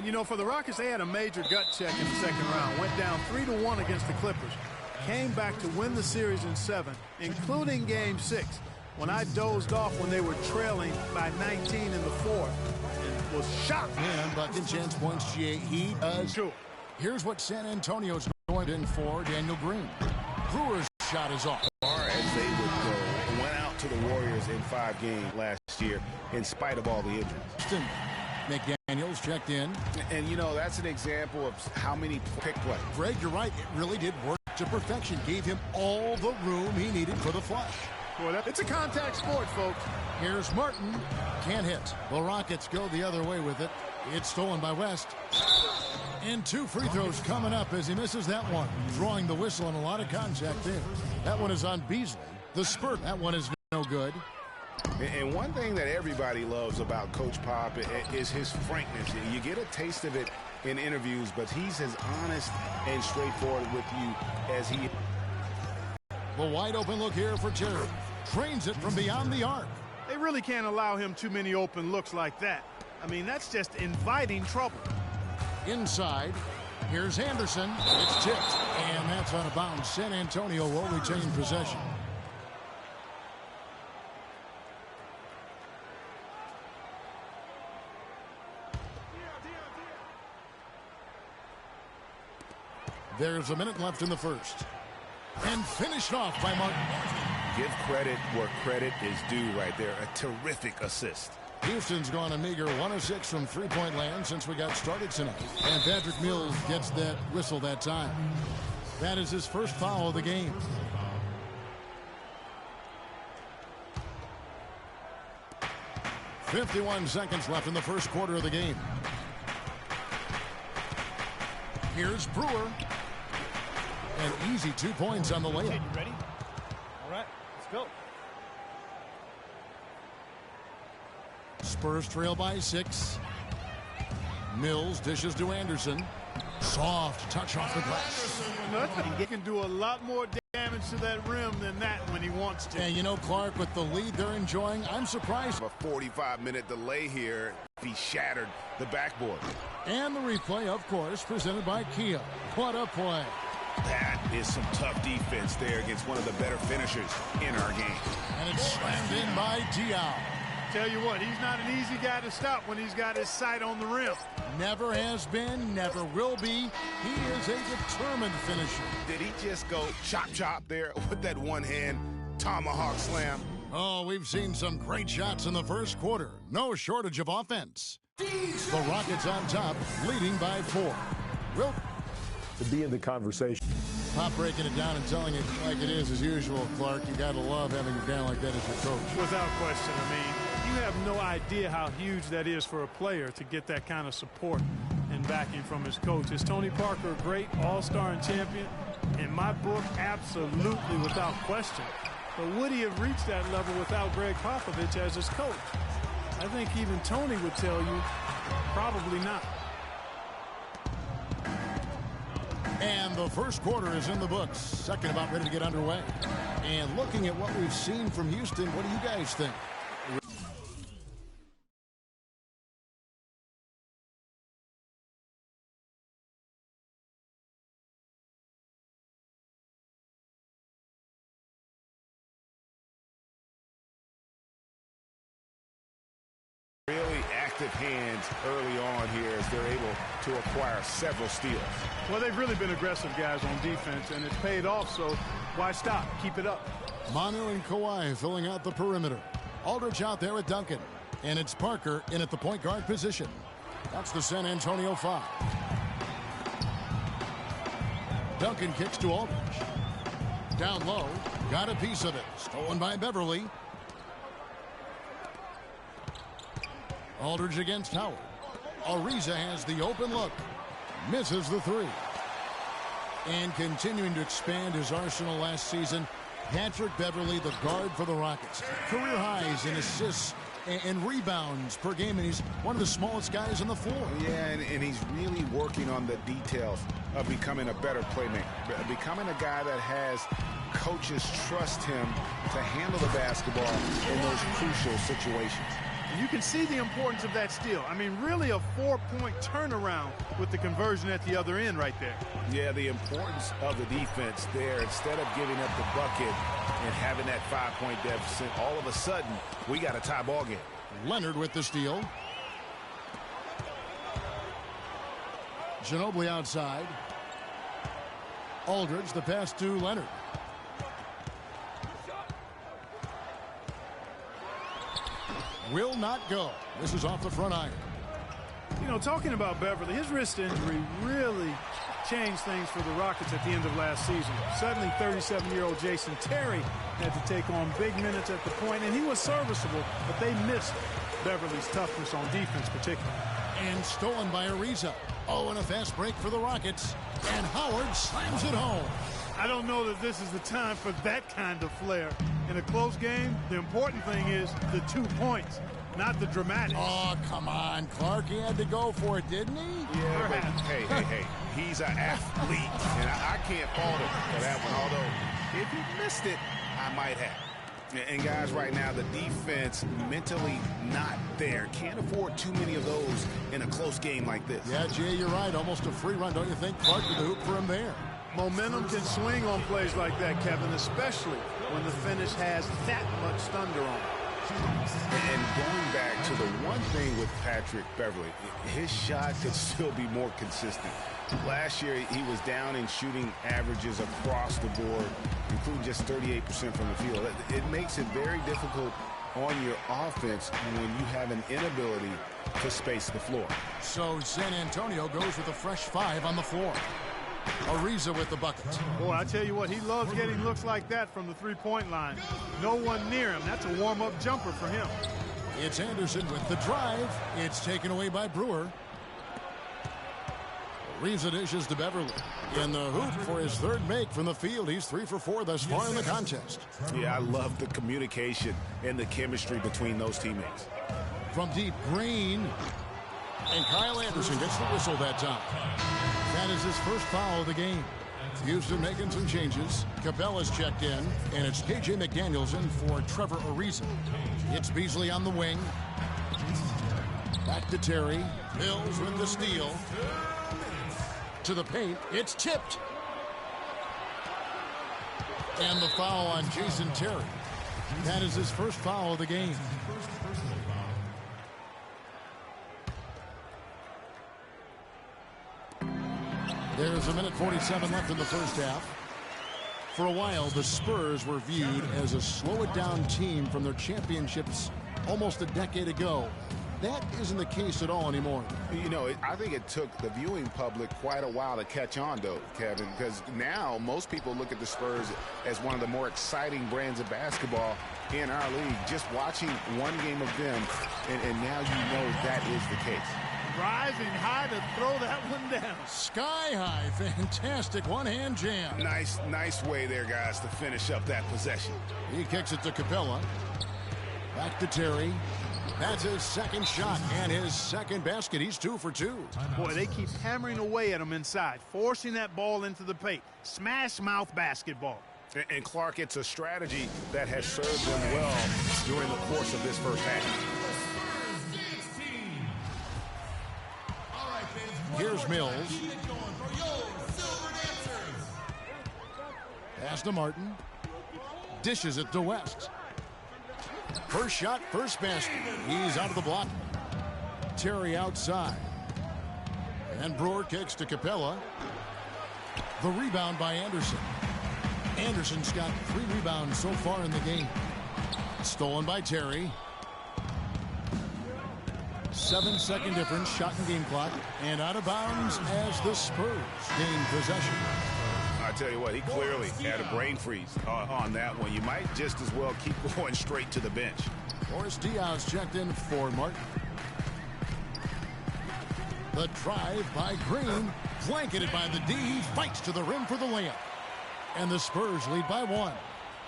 You know, for the Rockets, they had a major gut check in the second round. Went down 3-1 against the Clippers. Came back to win the series in 7, including Game 6, when I dozed off when they were trailing by 19 in the fourth. And was shocked. And bucket chance points, he does. Sure. Here's what San Antonio's going in for Daniel Green. Brewer's shot is off. As far as they would go, went out to the Warriors in 5 games last year in spite of all the injuries. McDaniels checked in. And, you know, that's an example of how many pick play. Greg, you're right. It really did work to perfection. Gave him all the room he needed for the flush. Boy, it's a contact sport, folks. Here's Martin. Can't hit. The Rockets go the other way with it. It's stolen by West. And 2 free throws coming up as he misses that one. Drawing the whistle and a lot of contact there. That one is on Beasley. The spurt, that one is no good. And one thing that everybody loves about Coach Pop is his frankness. You get a taste of it in interviews, but he's as honest and straightforward with you as he. The wide open look here for Terry. Trains it from beyond the arc. They really can't allow him too many open looks like that. I mean, that's just inviting trouble. Inside, here's Anderson. It's tipped, and that's out of bounds. San Antonio will retain possession. There's a minute left in the first. And finished off by Martin. Give credit where credit is due right there. A terrific assist. Houston's gone a meager 1 of 6 from three-point land since we got started tonight. And Patrick Mills gets that whistle that time. That is his first foul of the game. .51 seconds left in the first quarter of the game. Here's Brewer. An easy 2 points on the layup. Okay, you ready? All right, let's go. Spurs trail by 6. Mills dishes to Anderson. Soft touch off the glass. He can do a lot more damage to that rim than that when he wants to. And you know, Clark, with the lead they're enjoying, I'm surprised. A 45-minute delay here. He shattered the backboard. And the replay, of course, presented by Kia. What a play. That is some tough defense there against one of the better finishers in our game. And it's slammed in by Diaw. Tell you what, he's not an easy guy to stop when he's got his sight on the rim. Never has been, never will be. He is a determined finisher. Did he just go chop there with that one-hand tomahawk slam? Oh, we've seen some great shots in the first quarter. No shortage of offense. The Rockets on top, leading by 4. Wilt. To be in the conversation. Pop breaking it down and telling it like it is as usual, Clark. You got to love having a guy like that as your coach. Without question. I mean, you have no idea how huge that is for a player to get that kind of support and backing from his coach. Is Tony Parker a great all-star and champion? In my book, absolutely, without question. But would he have reached that level without Greg Popovich as his coach? I think even Tony would tell you, probably not. And the first quarter is in the books. Second about ready to get underway. And looking at what we've seen from Houston, what do you guys think? Really active hands early on here as they're able to acquire several steals. Well, they've really been aggressive guys on defense, and it's paid off, so why stop? Keep it up. Manu and Kawhi filling out the perimeter. Aldridge out there with Duncan. And it's Parker in at the point guard position. That's the San Antonio 5. Duncan kicks to Aldridge. Down low. Got a piece of it. Stolen by Beverly. Aldridge against Howard. Ariza has the open look. Misses the 3. And continuing to expand his arsenal last season, Patrick Beverly, the guard for the Rockets. Career highs in assists and rebounds per game, and he's one of the smallest guys on the floor. Yeah, and he's really working on the details of becoming a better playmaker, becoming a guy that has coaches trust him to handle the basketball in those crucial situations. And you can see the importance of that steal. I mean, really a 4-point turnaround with the conversion at the other end right there. Yeah, the importance of the defense there. Instead of giving up the bucket and having that 5-point deficit, all of a sudden, we got a tie ball game. Leonard with the steal. Ginobili outside. Aldridge, the pass to Leonard. Will not go. This is off the front iron. You know, talking about Beverly, his wrist injury really changed things for the Rockets at the end of last season. Suddenly, 37-year-old Jason Terry had to take on big minutes at the point, and he was serviceable, but they missed Beverly's toughness on defense particularly. And stolen by Ariza. Oh, and a fast break for the Rockets. And Howard slams it home. I don't know that this is the time for that kind of flair. In a close game, the important thing is the 2 points, not the dramatics. Oh, come on, Clark. He had to go for it, didn't he? Yeah, but hey. He's an athlete, and I can't fault him for that one. Although, if he missed it, I might have. And guys, right now, the defense mentally not there. Can't afford too many of those in a close game like this. Yeah, Jay, you're right. Almost a free run, don't you think? Clark with the hoop for him there. Momentum can swing on plays like that, Kevin, especially when the finish has that much thunder on it. And going back to the one thing with Patrick Beverly, his shot could still be more consistent. Last year, he was down in shooting averages across the board, including just 38% from the field. It makes it very difficult on your offense when you have an inability to space the floor. So San Antonio goes with a fresh 5 on the floor. Ariza with the bucket. Boy, I tell you what, he loves getting looks like that from the three-point line. No one near him. That's a warm-up jumper for him. It's Anderson with the drive. It's taken away by Brewer. Ariza dishes to Beverly. In the hoop for his third make from the field. He's 3 for 4 thus far in the contest. Yeah, I love the communication and the chemistry between those teammates. From deep, Green. And Kyle Anderson gets the whistle that time. That is his first foul of the game. Houston making some changes. Capella's checked in, and it's KJ McDaniels in for Trevor Ariza. It's Beasley on the wing. Back to Terry. Mills with the steal. To the paint. It's tipped. And the foul on Jason Terry. That is his first foul of the game. There's 1:47 left in the first half. For a while, the Spurs were viewed as a slow-it-down team from their championships almost a decade ago. That isn't the case at all anymore. You know, I think it took the viewing public quite a while to catch on, though, Kevin, because now most people look at the Spurs as one of the more exciting brands of basketball in our league. Just watching one game of them, and now you know that is the case. Rising high to throw that one down. Sky high. Fantastic one-hand jam. Nice way there, guys, to finish up that possession. He kicks it to Capella. Back to Terry. That's his second shot and his second basket. He's 2 for 2. Boy, they keep hammering away at him inside, forcing that ball into the paint. Smash mouth basketball. And Clark, it's a strategy that has served them well during the course of this first half. Here's Mills. Pass to Martin. Dishes it to West. First shot, first basket. He's out of the block. Terry outside. And Brewer kicks to Capella. The rebound by Anderson. Anderson's got 3 rebounds so far in the game. Stolen by Terry. 7-second difference, shot and game clock, and out of bounds as the Spurs gain possession. I tell you what, he clearly had a brain freeze on that one. You might just as well keep going straight to the bench. Boris Diaz checked in for Martin. The drive by Green, blanketed by the D. He fights to the rim for the layup. And the Spurs lead by 1.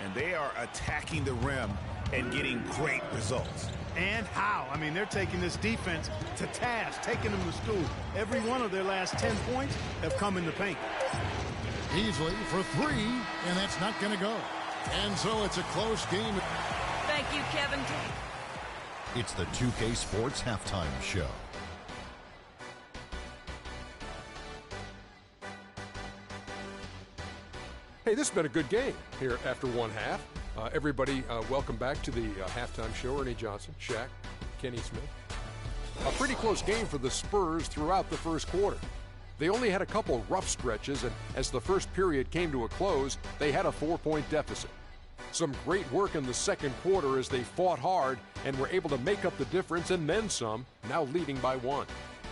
And they are attacking the rim and getting great results. And how? I mean, they're taking this defense to task, taking them to school. Every one of their last 10 points have come in the paint. Beasley for 3, and that's not going to go. And so it's a close game. Thank you, Kevin. It's the 2K Sports Halftime Show. Hey, this has been a good game here after one half. Everybody, welcome back to the halftime show. Ernie Johnson, Shaq, Kenny Smith. A pretty close game for the Spurs throughout the first quarter. They only had a couple rough stretches, and as the first period came to a close, they had a 4-point deficit. Some great work in the second quarter as they fought hard and were able to make up the difference and then some, now leading by 1.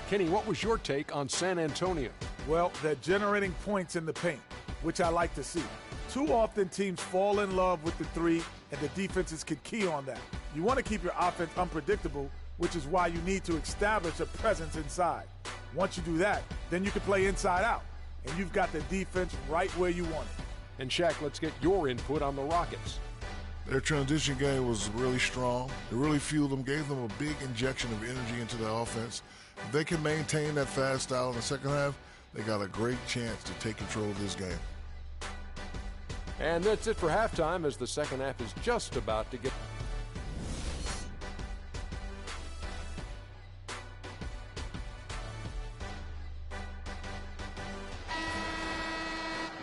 Kenny, what was your take on San Antonio? Well, they're generating points in the paint, which I like to see. Too often teams fall in love with the three, and the defenses can key on that. You want to keep your offense unpredictable, which is why you need to establish a presence inside. Once you do that, then you can play inside out, and you've got the defense right where you want it. And Shaq, let's get your input on the Rockets. Their transition game was really strong. It really fueled them, gave them a big injection of energy into their offense. If they can maintain that fast style in the second half, they got a great chance to take control of this game. And that's it for halftime as the second half is just about to get...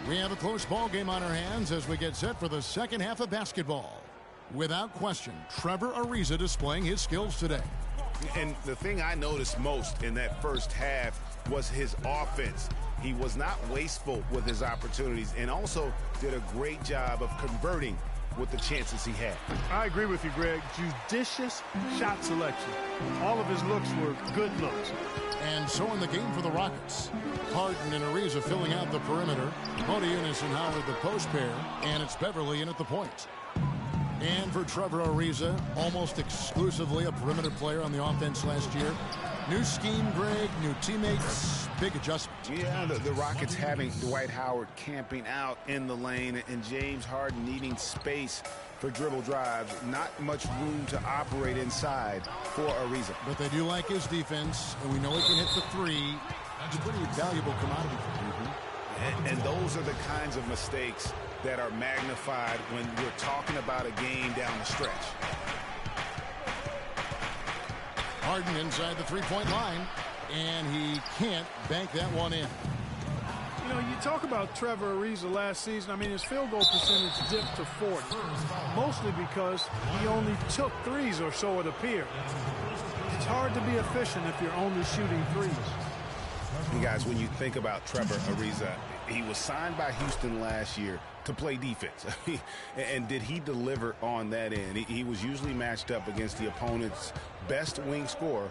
We have a close ball game on our hands as we get set for the second half of basketball. Without question, Trevor Ariza displaying his skills today. And the thing I noticed most in that first half was his offense. He was not wasteful with his opportunities and also did a great job of converting with the chances he had. I agree with you, Greg. Judicious shot selection. All of his looks were good looks. And so in the game for the Rockets, Harden and Ariza filling out the perimeter. Modiunas and Howard the post pair, and it's Beverly in at the point. And for Trevor Ariza, almost exclusively a perimeter player on the offense last year. New scheme, Greg, new teammates, big adjustment. Yeah, the Rockets having Dwight Howard camping out in the lane and James Harden needing space for dribble drives. Not much room to operate inside for Ariza. But they do like his defense, and we know he can hit the three. That's a pretty valuable commodity for him. And those are the kinds of mistakes that are magnified when we're talking about a game down the stretch. Harden inside the three-point line, and he can't bank that one in. You know, you talk about Trevor Ariza last season. I mean, his field goal percentage dipped to 40, mostly because he only took threes, or so it appeared. It's hard to be efficient if you're only shooting threes. You guys, when you think about Trevor Ariza, he was signed by Houston last year to play defense. And did he deliver on that end? He was usually matched up against the opponent's best wing scorer,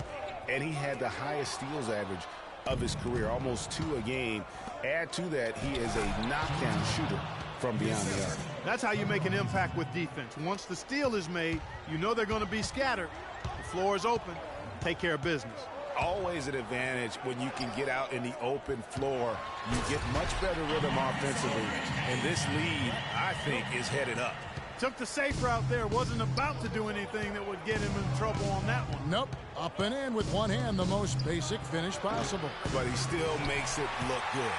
and he had the highest steals average of his career, almost 2 a game. Add to that, he is a knockdown shooter from beyond the arc. That's how you make an impact with defense. Once the steal is made, you know they're going to be scattered. The floor is open. Take care of business. Always an advantage when you can get out in the open floor. You get much better rhythm offensively. And this lead, I think, is headed up. Took the safe route there. Wasn't about to do anything that would get him in trouble on that one. Nope. Up and in with one hand, the most basic finish possible. But he still makes it look good.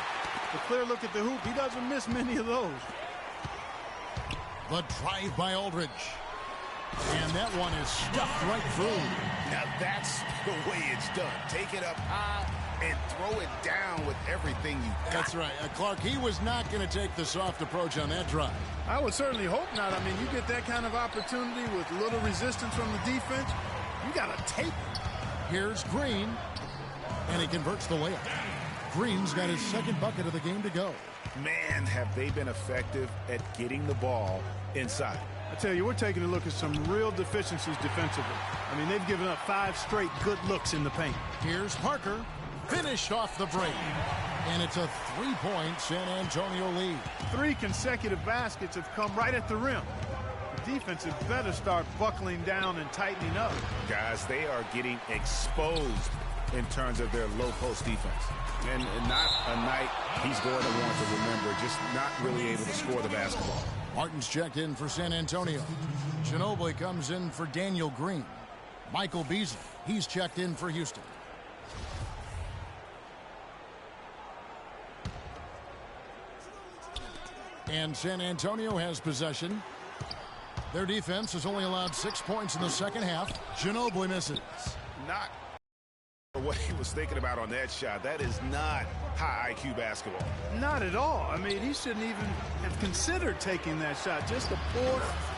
A clear look at the hoop. He doesn't miss many of those. The drive by Aldridge. And that one is stuffed right through. Now that's the way it's done. Take it up high and throw it down with everything you got. That's right. Clark, he was not going to take the soft approach on that drive. I would certainly hope not. I mean, you get that kind of opportunity with little resistance from the defense, you got to take it. Here's Green, and he converts the layup. Green's got his second bucket of the game to go. Man, have they been effective at getting the ball inside. I tell you, we're taking a look at some real deficiencies defensively. I mean, they've given up 5 straight good looks in the paint. Here's Parker, finished off the break. And it's a 3-point San Antonio lead. 3 consecutive baskets have come right at the rim. The defense had better start buckling down and tightening up. Guys, they are getting exposed in terms of their low post defense. And not a night he's going to want to remember, just not really able to score the basketball. Martin's checked in for San Antonio. Ginobili comes in for Daniel Green. Michael Beasley, he's checked in for Houston. And San Antonio has possession. Their defense has only allowed 6 points in the second half. Ginobili misses. Not what he was thinking about on that shot. That is not high IQ basketball. Not at all. I mean, he shouldn't even have considered taking that shot. Just a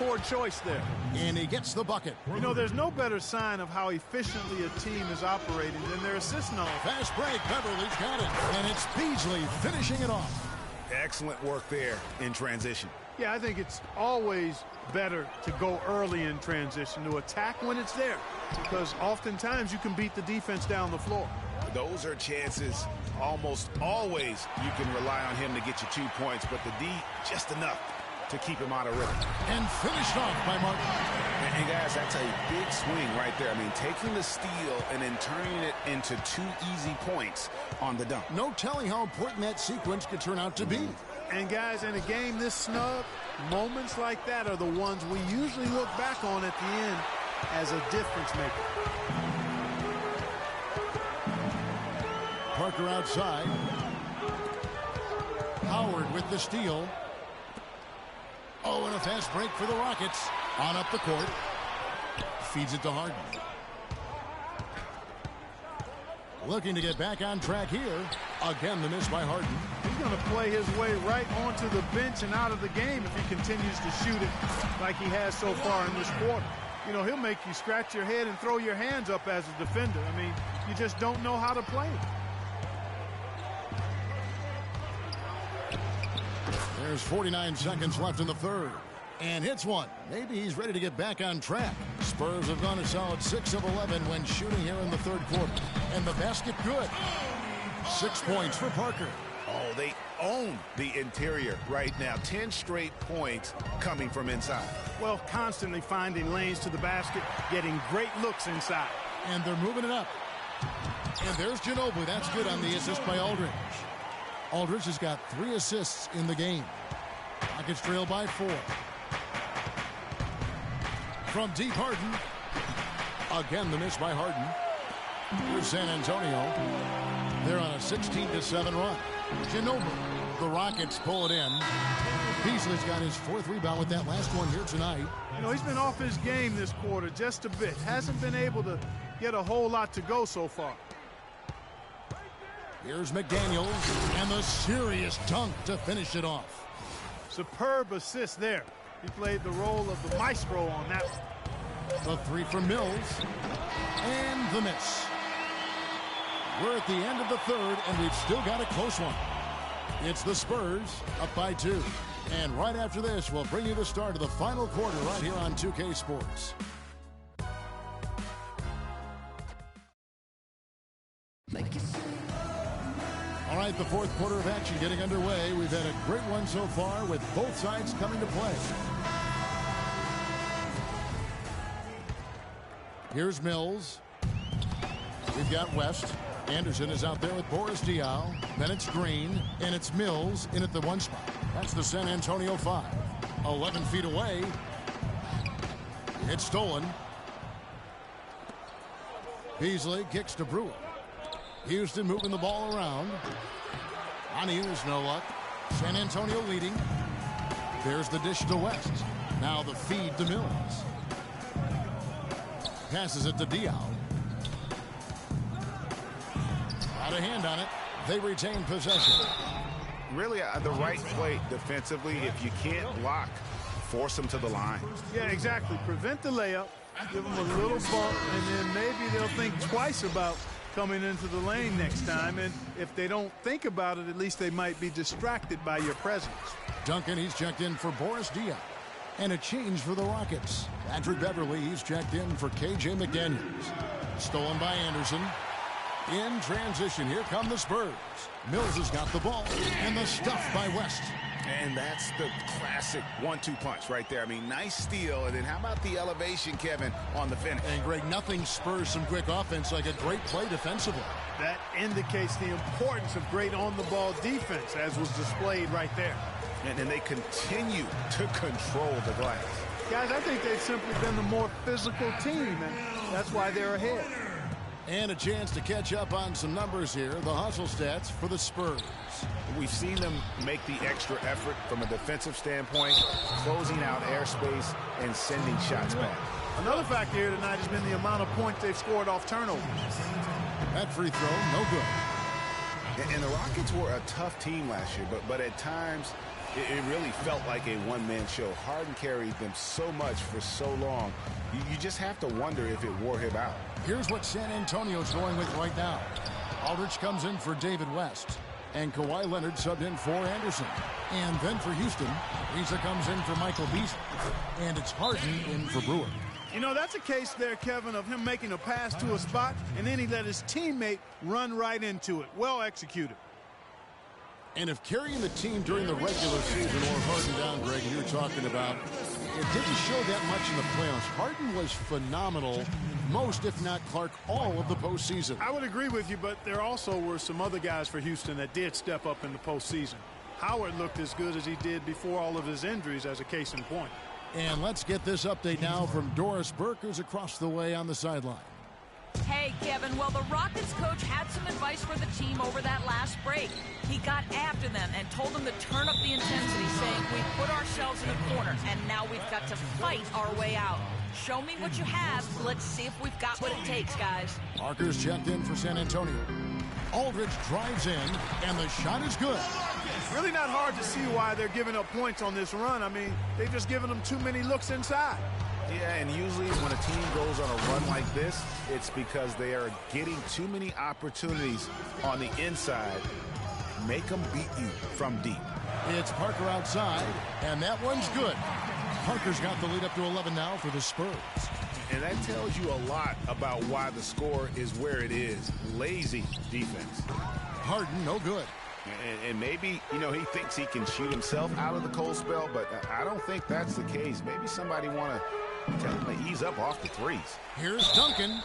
poor choice there. And he gets the bucket. You know, there's no better sign of how efficiently a team is operating than their assist number. Fast break. Beverly's got it. And it's Beasley finishing it off. Excellent work there in transition. Yeah, I think it's always better to go early in transition, to attack when it's there, because oftentimes you can beat the defense down the floor. Those are chances almost always you can rely on him to get you 2 points, but the D just enough to keep him out of rhythm. And finished off by Martin. And guys, that's a big swing right there. I mean, taking the steal and then turning it into 2 easy points on the dunk. No telling how important that sequence could turn out to be. And guys, in a game this snug, moments like that are the ones we usually look back on at the end as a difference maker. Parker outside. Howard with the steal. Oh, and a fast break for the Rockets. On up the court. Feeds it to Harden. Looking to get back on track here. Again, the miss by Harden. He's going to play his way right onto the bench and out of the game if he continues to shoot it like he has so far in this quarter. You know, he'll make you scratch your head and throw your hands up as a defender. I mean, you just don't know how to play it. There's 49 seconds left in the third. And hits one. Maybe he's ready to get back on track. Spurs have gone a solid 6 of 11 when shooting here in the third quarter. And the basket good. 6 points for Parker. Oh, they own the interior right now. 10 straight points coming from inside. Well, constantly finding lanes to the basket, getting great looks inside. And they're moving it up. And there's Ginobili. That's good on the assist by Aldridge. Aldridge has got 3 assists in the game. Rockets trail by 4. From deep, Harden. Again, the miss by Harden. Here's San Antonio. They're on a 16-7 run. Ginobili. The Rockets pull it in. Beasley's got his 4th rebound with that last one here tonight. You know, he's been off his game this quarter just a bit. Hasn't been able to get a whole lot to go so far. Here's McDaniels. And the serious dunk to finish it off. Superb assist there. He played the role of the maestro on that one. The 3 from Mills. And the miss. We're at the end of the third, and we've still got a close one. It's the Spurs up by 2. And right after this, we'll bring you the start of the final quarter right here on 2K Sports. All right, the fourth quarter of action getting underway. We've had a great one so far with both sides coming to play. Here's Mills. We've got West. Anderson is out there with Boris Diaw. Then it's Green, and it's Mills in at the 1 spot. That's the San Antonio 5. 11 feet away. It's stolen. Beasley kicks to Brewer. Houston moving the ball around. On Hughes, no luck. San Antonio leading. There's the dish to West. Now the feed to Mills. Passes it to Diaw. Got a hand on it. They retain possession. Really the right play defensively. If you can't block, force them to the line. Yeah, exactly. Prevent the layup. Give them a little bump, and then maybe they'll think twice about coming into the lane next time. And if they don't think about it, at least they might be distracted by your presence. Duncan, he's checked in for Boris Diaw. And a change for the Rockets. Patrick Beverly, he's checked in for KJ McDaniels. Stolen by Anderson. In transition, here come the Spurs. Mills has got the ball. And the stuff by West. And that's the classic 1-2 punch right there. I mean, nice steal. And then how about the elevation, Kevin, on the finish? And, Greg, nothing spurs some quick offense like a great play defensively. That indicates the importance of great on-the-ball defense, as was displayed right there. And then they continue to control the glass. Guys, I think they've simply been the more physical team, and that's why they're ahead. And a chance to catch up on some numbers here. The hustle stats for the Spurs. We've seen them make the extra effort from a defensive standpoint, closing out airspace and sending shots back. Another factor here tonight has been the amount of points they've scored off turnovers. That free throw, no good. And the Rockets were a tough team last year, but at times it really felt like a one-man show. Harden carried them so much for so long. You just have to wonder if it wore him out. Here's what San Antonio's going with right now. Aldridge comes in for David West. And Kawhi Leonard subbed in for Anderson. And then for Houston, Lisa comes in for Michael Beasley. And it's Harden in for Brewer. You know, that's a case there, Kevin, of him making a pass to a spot, and then he let his teammate run right into it. Well executed. And if carrying the team during the regular season or Harden down, Greg, and you're talking about, it didn't show that much in the playoffs. Harden was phenomenal most, if not Clark, all of the postseason. I would agree with you, but there also were some other guys for Houston that did step up in the postseason. Howard looked as good as he did before all of his injuries, as a case in point. And let's get this update now from Doris Burke, who's across the way on the sideline. Hey, Kevin. Well, the Rockets coach had some advice for the team over that last break. He got after them and told them to turn up the intensity, saying, we put ourselves in a corner, and now we've got to fight our way out. Show me what you have. Let's see if we've got what it takes, guys. Parker's checked in for San Antonio. Aldridge drives in, and the shot is good. Really not hard to see why they're giving up points on this run. I mean, they've just given them too many looks inside. Yeah, and usually when a team goes on a run like this, it's because they are getting too many opportunities on the inside. Make them beat you from deep. It's Parker outside, and that one's good. Parker's got the lead up to 11 now for the Spurs. And that tells you a lot about why the score is where it is. Lazy defense. Harden, no good. And maybe, you know, he thinks he can shoot himself out of the cold spell, but I don't think that's the case. Maybe somebody want to tell him to ease up off the threes. Here's Duncan,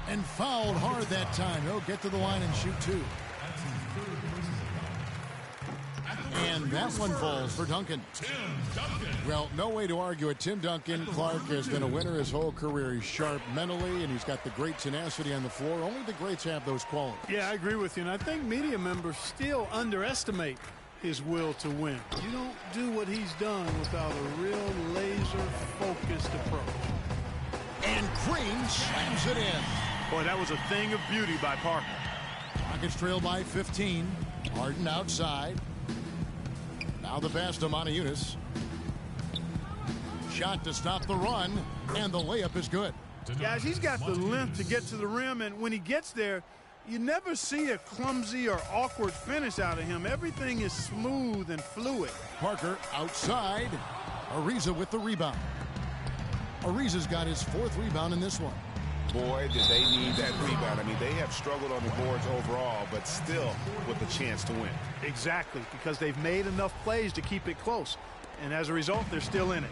and fouled hard that time. He'll get to the line and shoot two. And that one falls for Duncan. Well, no way to argue it. Tim Duncan, Clark, has been a winner his whole career. He's sharp mentally, and he's got the great tenacity on the floor. Only the greats have those qualities. Yeah, I agree with you, and I think media members still underestimate his will to win. You don't do what he's done without a real laser-focused approach. And Green slams it in. Boy, that was a thing of beauty by Parker. Rockets trail by 15. Harden outside. Now the pass to Montejunas. Shot to stop the run, and the layup is good. Guys, he's got the length to get to the rim, and when he gets there, you never see a clumsy or awkward finish out of him. Everything is smooth and fluid. Parker outside. Ariza with the rebound. Ariza's got his fourth rebound in this one. Boy, did they need that rebound. I mean, they have struggled on the boards overall, but still with a chance to win. Exactly, because they've made enough plays to keep it close. And as a result, they're still in it.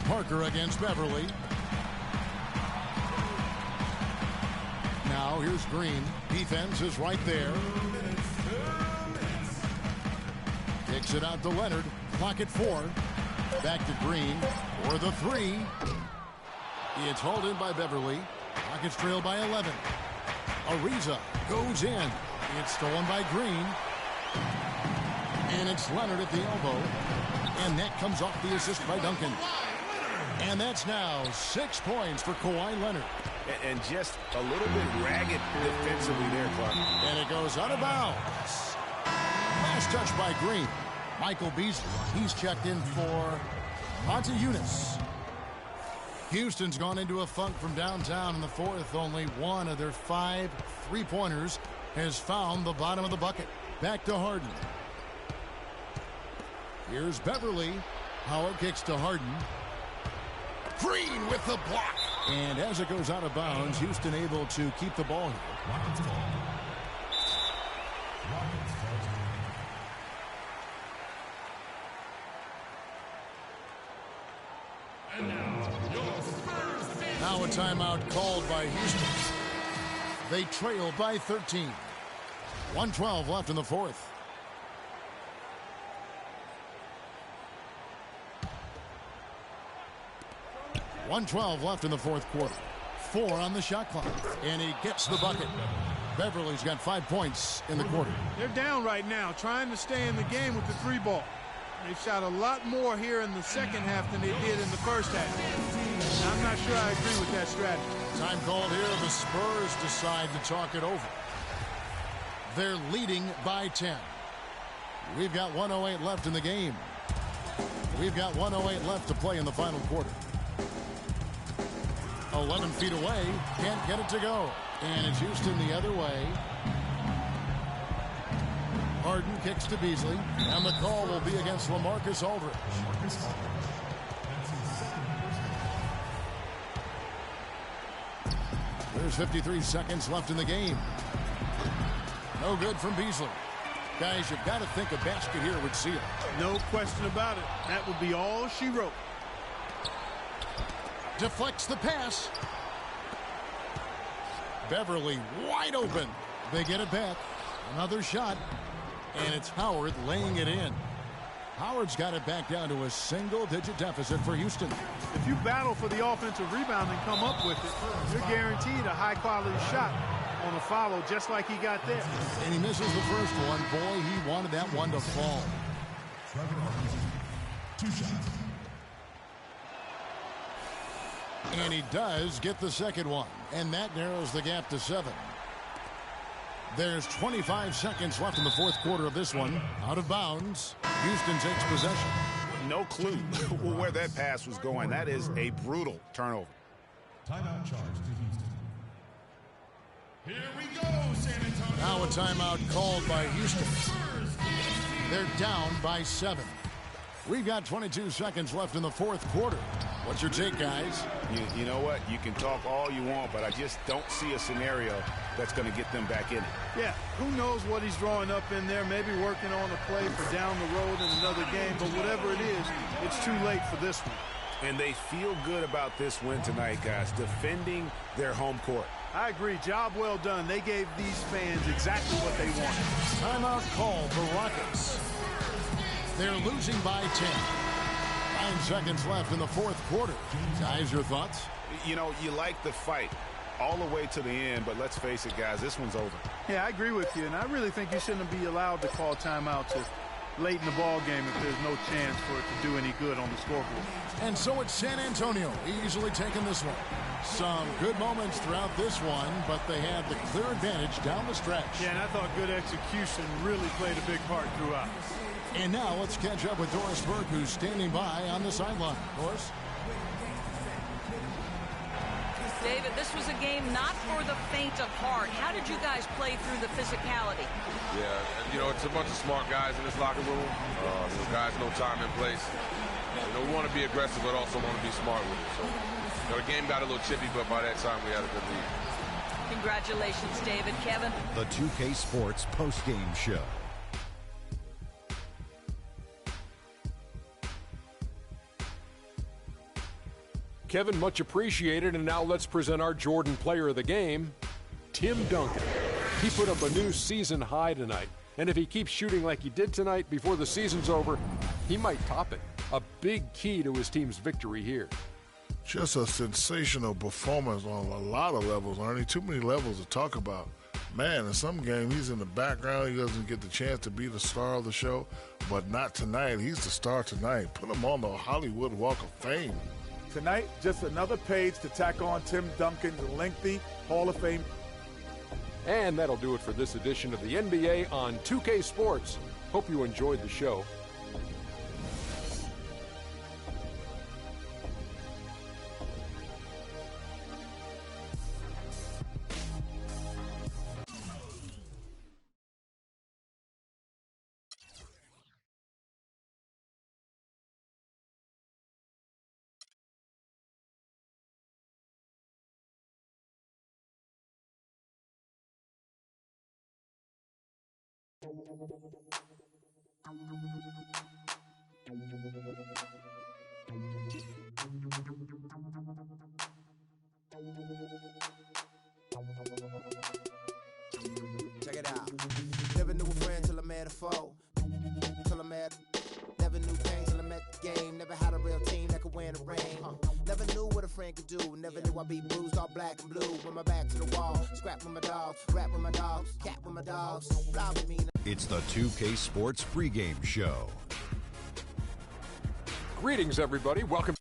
Parker against Beverly. Now here's Green. Defense is right there. Kicks it out to Leonard. Clock at 4. Back to Green for the three. It's hauled in by Beverly. Rockets trail by 11. Ariza goes in. It's stolen by Green. And it's Leonard at the elbow. And that comes off the assist by Duncan. And that's now 6 points for Kawhi Leonard. And just a little bit ragged defensively there, Clark. And it goes out of bounds. Last touch by Green. Michael Beasley, he's checked in for Montejunas. Houston's gone into a funk from downtown in the fourth. Only one of their 5 three-pointers has found the bottom of the bucket. Back to Harden. Here's Beverly. Howard kicks to Harden. Green with the block. And as it goes out of bounds, Houston able to keep the ball here. Now a timeout called by Houston. They trail by 13. 1:12 left in the fourth. 1:12 left in the fourth quarter. 4 on the shot clock. And he gets the bucket. Beverly's got 5 points in the quarter. They're down right now, trying to stay in the game with the 3 ball. They've shot a lot more here in the second half than they did in the first half. Now, I'm not sure I agree with that strategy. Time called here. The Spurs decide to talk it over. They're leading by 10. We've got 1:08 left in the game. We've got 1:08 left to play in the final quarter. 11 feet away. Can't get it to go. And it's Houston the other way. Harden kicks to Beasley. And the call will be against LaMarcus Aldridge. There's 53 seconds left in the game. No good from Beasley. Guys, you've got to think a basket here would seal. No question about it. That would be all she wrote. Deflects the pass. Beverly wide open. They get it back. Another shot. And it's Howard laying it in. Howard's got it back down to a single-digit deficit for Houston. If you battle for the offensive rebound and come up with it, you're guaranteed a high-quality shot on a follow just like he got there. And he misses the first one. Boy, he wanted that one to fall. 2 shots. And he does get the second one. And that narrows the gap to 7. There's 25 seconds left in the fourth quarter of this one. Out of bounds. Houston takes possession. No clue where that pass was going. That is a brutal turnover. Timeout charge to Houston. Here we go, San Antonio. Now a timeout called by Houston. They're down by 7. We've got 22 seconds left in the fourth quarter. What's your take, guys? You know what? You can talk all you want, but I just don't see a scenario that's going to get them back in it. Yeah, who knows what he's drawing up in there, maybe working on a play for down the road in another game, but whatever it is, it's too late for this one. And they feel good about this win tonight, guys, defending their home court. I agree. Job well done. They gave these fans exactly what they wanted. Timeout called for Rockets. They're losing by 10. 9 seconds left in the fourth quarter. Guys, your thoughts? You know, you like the fight all the way to the end, but let's face it, guys, this one's over. Yeah, I agree with you, and I really think you shouldn't be allowed to call timeouts late in the ball game if there's no chance for it to do any good on the scoreboard. And so it's San Antonio easily taking this one. Some good moments throughout this one, but they had the clear advantage down the stretch. Yeah, and I thought good execution really played a big part throughout. And now let's catch up with Doris Burke, who's standing by on the sideline. Doris? David, this was a game not for the faint of heart. How did you guys play through the physicality? Yeah, you know, it's a bunch of smart guys in this locker room. Guys know time and place. You know, we want to be aggressive, but also want to be smart with it. So, you know, the game got a little chippy, but by that time we had a good lead. Congratulations, David. Kevin? The 2K Sports postgame show. Kevin, much appreciated. And now let's present our Jordan player of the game, Tim Duncan. He put up a new season high tonight. And if he keeps shooting like he did tonight before the season's over, he might top it. A big key to his team's victory here. Just a sensational performance on a lot of levels. There aren't too many levels to talk about. Man, in some game, he's in the background. He doesn't get the chance to be the star of the show. But not tonight. He's the star tonight. Put him on the Hollywood Walk of Fame. Tonight, just another page to tack on Tim Duncan's lengthy Hall of Fame. And that'll do it for this edition of the NBA on 2K Sports. Hope you enjoyed the show. Check it out. Never knew a friend till I met a foe. Never knew pain till I met the game. Never had a real team that could win a ring. Never knew what a friend make it do. Never knew I'd be bruised all black and blue. With my back to the wall, scrap with my dogs, rap with my dogs, cat with my dogs, fly with me. It's the 2K Sports pregame show. Greetings, everybody. Welcome.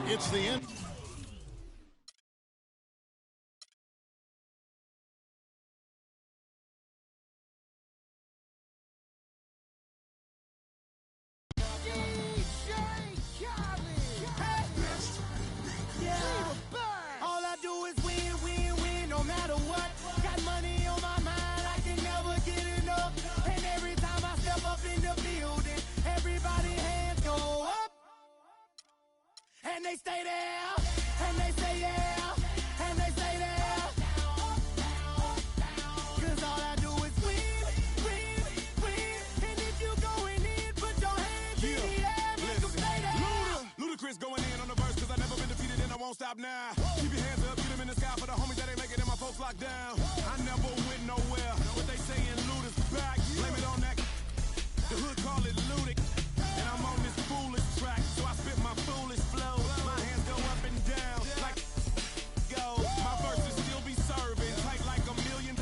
It's the end. All I do is win, win, win, no matter what. Got money on my mind, I can never get enough. And every time I step up in the building, everybody hands go up. And they stay there, and they say yeah, and they stay there. Cause all I do is win, win, win. And if you going in, put your hands in the air, make them stay there. Ludacris going in on the verse, cause I never been defeated and I won't stop now. Keep your hands up, get them in the sky for the homies that ain't making it, my folks locked down. I never went nowhere, what they saying Luda's back. Blame it on that, the hood call it Ludic. And I'm on this foolish track, so I spit my foolish flow. My hands go up and down, like go. My verses still be serving, tight like a million.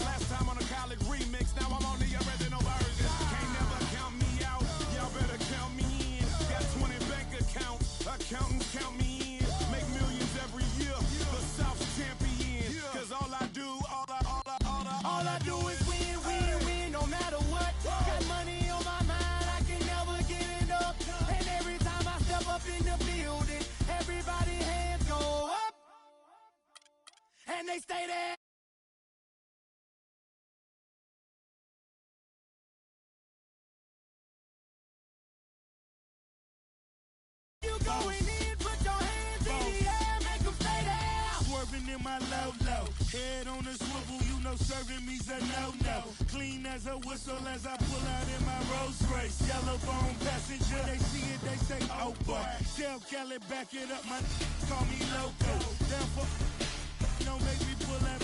Last time on a college remix, now I'm on the original version. Can't never count me out, y'all better count me in. Got 20 bank accounts, accountants count me in. Make millions every year, the South's champion. Cause all I do, all I do is win, win, win, no matter what. Got money on my mind, I can never get enough. And every time I step up in the building, everybody hands go up. And they stay there. You going in, put your hands in the air, make them stay there. Swerving in my low, head on a swivel, you know serving me's a no-no. Clean as a whistle as I pull out in my Rolls Royce. Yellow bone passenger, they see it, they say, oh boy. Tell Kelly, back it up, my call me loco. Therefore, don't make me pull that.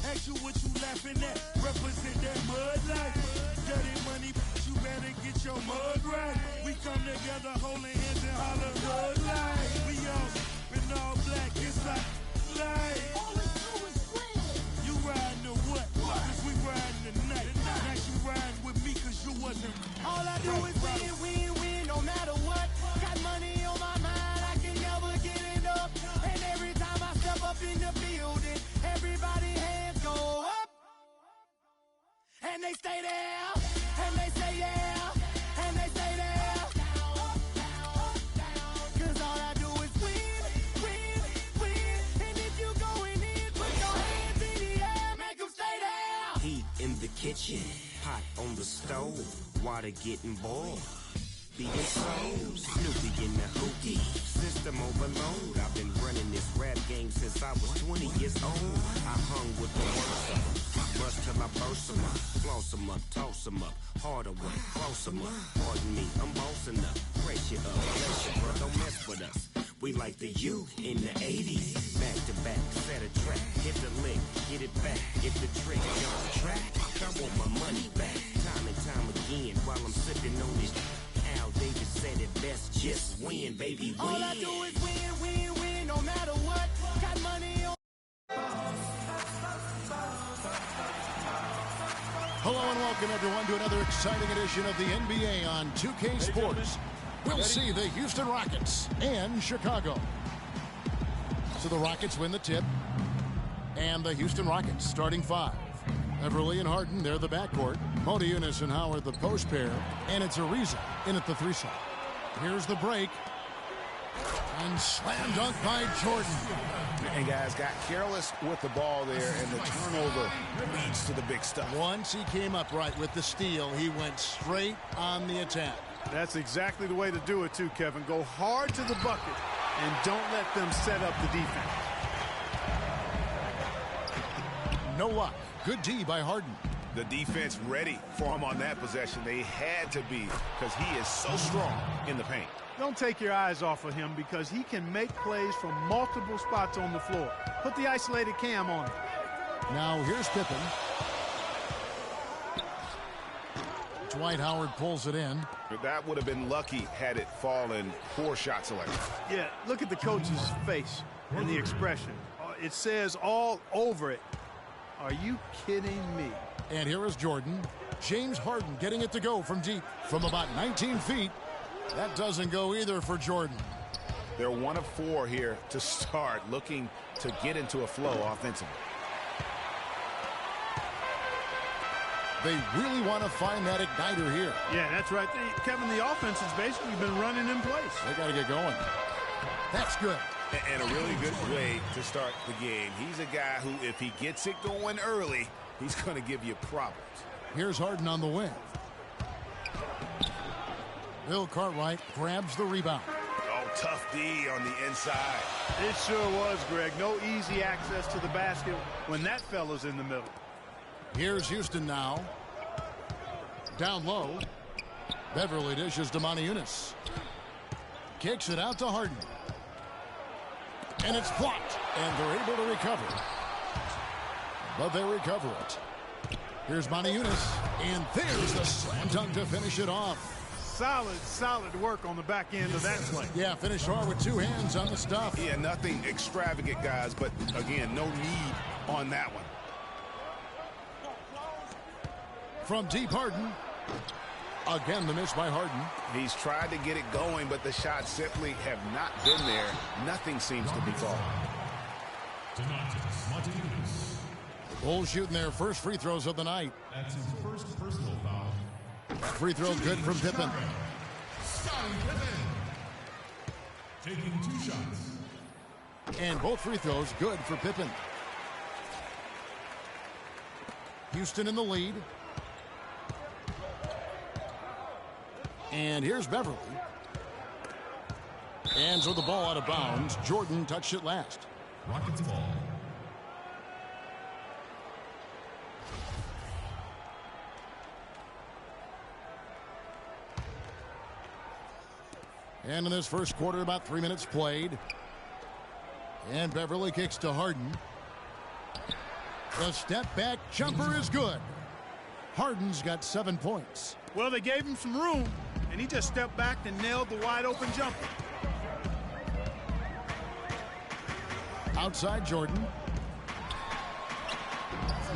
Ask you what you laughing at, represent that mud life. Dirty money, you better get your mud right. We come together holding hands and holler mud life. We all in all black, it's like life. All we do is win. You riding to what? Cause we riding tonight. Now you riding with me cause you wasn't. All I do is win, win, win, no matter what. Got money on my mind, I can never get enough. And every time I step up in the building, everybody hands go up. And they stay there, and they say yeah, and they stay there. Cause all I do is win, win, win. And if you going in, put your hands in the air, make them stay there. Heat in the kitchen, pot on the stove, water getting boiled. Being sold, Snoopy in the hookie, system overload. I've been running this rap game since I was 20 years old. I hung with the worst of them, bust till I burst them up, floss them up, toss them up, harder work, close them up. Pardon me, I'm bossing up, brace you up, bless you, bro, don't mess with us. We like the youth in the 80s, back to back, set a track, hit the lick, get it back, get the trick, jump the track. I want my money back, time and time again, while I'm sipping on this. Al Davis said it best, just win, baby, win. All I do is win, win, win, no matter what. Got money on. Hello and welcome everyone to another exciting edition of the NBA on 2K Sports. We'll see the Houston Rockets and Chicago. So the Rockets win the tip. And the Houston Rockets starting five. Everly and Harden, they're the backcourt. Modiunas and Howard, the post pair. And it's Ariza in at the 3 slot. Here's the break. And slam dunk by Jordan. And guys got careless with the ball there, and the turnover leads to the big stuff. Once he came upright with the steal, he went straight on the attack. That's exactly the way to do it too, Kevin. Go hard to the bucket and don't let them set up the defense. No luck. Good D by Harden. The defense ready for him on that possession. They had to be, because he is so strong in the paint. Don't take your eyes off of him, because he can make plays from multiple spots on the floor. Put the isolated cam on him. Now here's Pippen. Dwight Howard pulls it in. That would have been lucky had it fallen. Poor shot selection. Yeah, look at the coach's face and the expression. It says all over it, "Are you kidding me?" And here is Jordan. James Harden getting it to go from deep. From about 19 feet. That doesn't go either for Jordan. They're 1 of 4 here to start, looking to get into a flow offensively. They really want to find that igniter here. Yeah, that's right. Kevin, the offense has basically been running in place. They got to get going. That's good. And a really good way to start the game. He's a guy who, if he gets it going early, he's going to give you problems. Here's Harden on the wing. Bill Cartwright grabs the rebound. Oh, tough D on the inside. It sure was, Greg. No easy access to the basket when that fella's in the middle. Here's Houston now. Down low. Beverly dishes to Moniunas. Kicks it out to Harden. And it's blocked. And they're able to recover. But they recover it. Here's Moniunas. And there's the slam dunk to finish it off. Solid work on the back end of that play. Yeah, finished hard with 2 hands on the stuff. Yeah, nothing extravagant, guys, but again, no need on that one. From deep, Harden. Again, the miss by Harden. He's tried to get it going, but the shots simply have not been there. Nothing seems to be falling. Bulls shooting their first free throws of the night. That's his first personal foul. Free throw good from Pippen. Taking 2 shots. And both free throws good for Pippen. Houston in the lead. And here's Beverly. Hands with the ball out of bounds. Jordan touched it last. Rockets ball. And in this first quarter, about 3 minutes played. And Beverly kicks to Harden. The step back jumper is good. Harden's got 7 points. Well, they gave him some room, and he just stepped back and nailed the wide open jumper. Outside Jordan.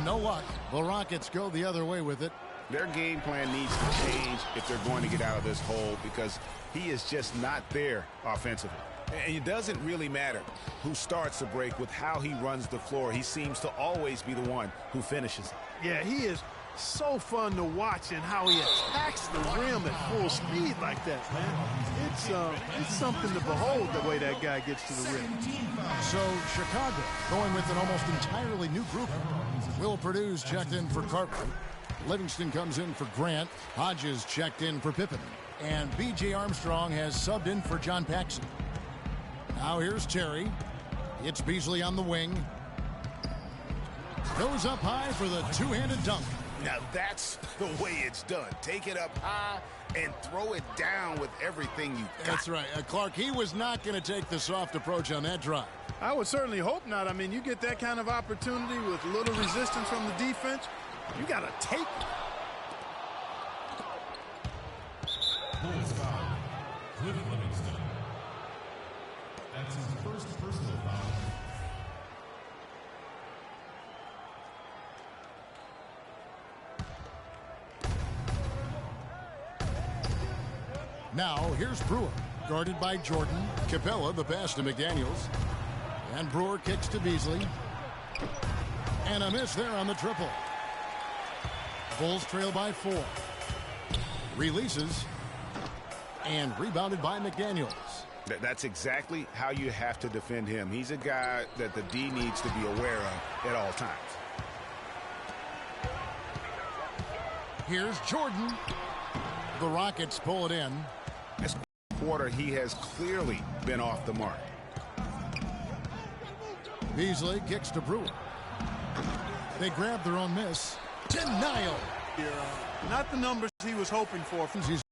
No luck. The Rockets go the other way with it. Their game plan needs to change if they're going to get out of this hole, because he is just not there offensively. And it doesn't really matter who starts the break with how he runs the floor. He seems to always be the one who finishes it. Yeah, he is so fun to watch, and how he attacks the rim at full speed like that, man. It's something to behold the way that guy gets to the rim. So Chicago going with an almost entirely new group. Will Purdue's checked in for Cartwright. Livingston comes in for Grant. Hodges checked in for Pippen. And B.J. Armstrong has subbed in for John Paxson. Now here's Terry. It's Beasley on the wing. Goes up high for the two-handed dunk. Now that's the way it's done. Take it up high and throw it down with everything you got. That's right. Clark, he was not going to take the soft approach on that drive. I would certainly hope not. I mean, you get that kind of opportunity with little resistance from the defense, you got to take it. Bulls foul. Cliff Livingston. That's his first personal foul. Now, here's Brewer, guarded by Jordan. Capella, the pass to McDaniels. And Brewer kicks to Beasley. And a miss there on the triple. Bulls trail by 4. Releases. And rebounded by McDaniels. That's exactly how you have to defend him. He's a guy that the D needs to be aware of at all times. Here's Jordan. The Rockets pull it in. This quarter, he has clearly been off the mark. Beasley kicks to Brewer. They grab their own miss. Denial. Not the numbers he was hoping for. He's